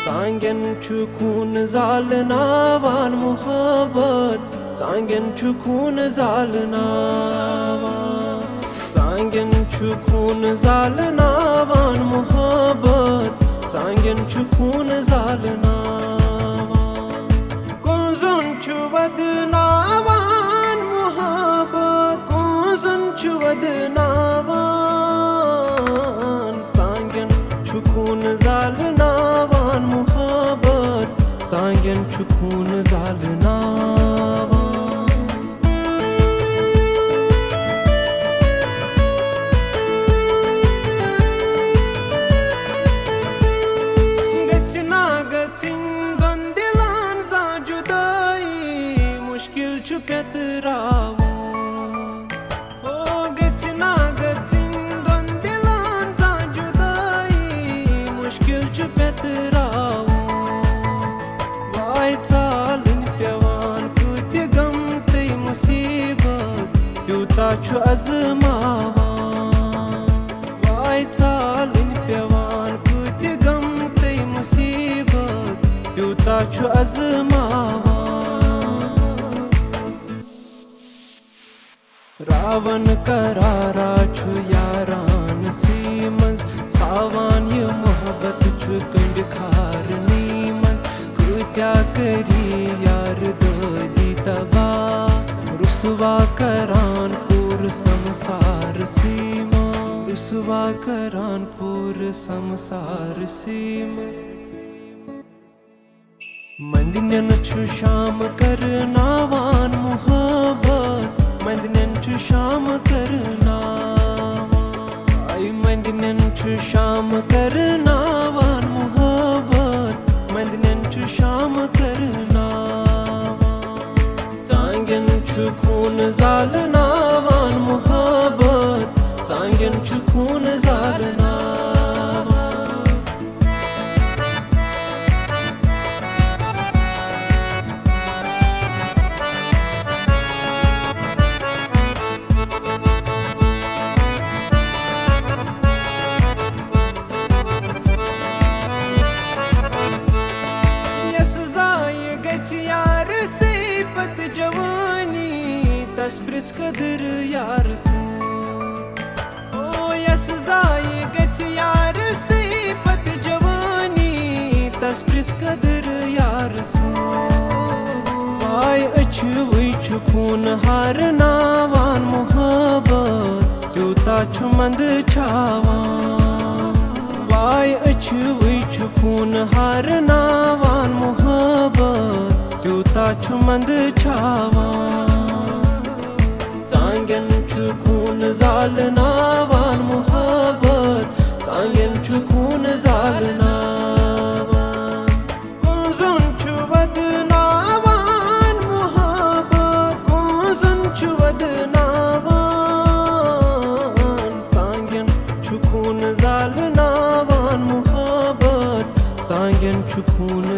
Zangen chukun zalnavan muhabbat Zangen chukun zalnavan Zangen chukun zalnavan muhabbat Zangen chukun zalnavan Konzun chuvadnavan muhabbat Konzun chuvadnavan Zangen chukun zalnavan muhabbat Zangen chukun zalnavan Getsina getsin gandilan za judai Mushkil chu petravan Oh getsina getsin gandilan za judai Mushkil chu petravan Vay talin pevan kuti gam tei musibat Tyuta chu azmavan Vay talin pevan kuti gam tei musibat Tyuta chu azmavan Ravan karara chu yaran simans Savan ye mohabbat chu kand kharni mas Kutya kari yar dodi taba Ruswa karan pur samsar sima Ruswa karan pur samsar sima Mandinyan chu sham karnavan muhabbat Mandinyan chu sham karnavan Ay mandinyan chu sham karnavan muhabbat Mandinyan chu sham karnavan Zangen chukun zalnavan muhabbat Zangen chukun zalnavan Spritz kadir yarısı O yasızayı geç yarısı Pat cevani Spritz kadir yarısı Vay açı vay çukun har navan muhabbat Tyuta çumand çavan Vay açı vay çukun har navan muhabbat Tyuta çumand çavan Zangen chukun zalnavan muhabbat Zangen chukun zalnavan Konzun chuvadnavan muhabbat Konzun chuvadnavan Zangen chukun zalnavan muhabbat Zangen chukun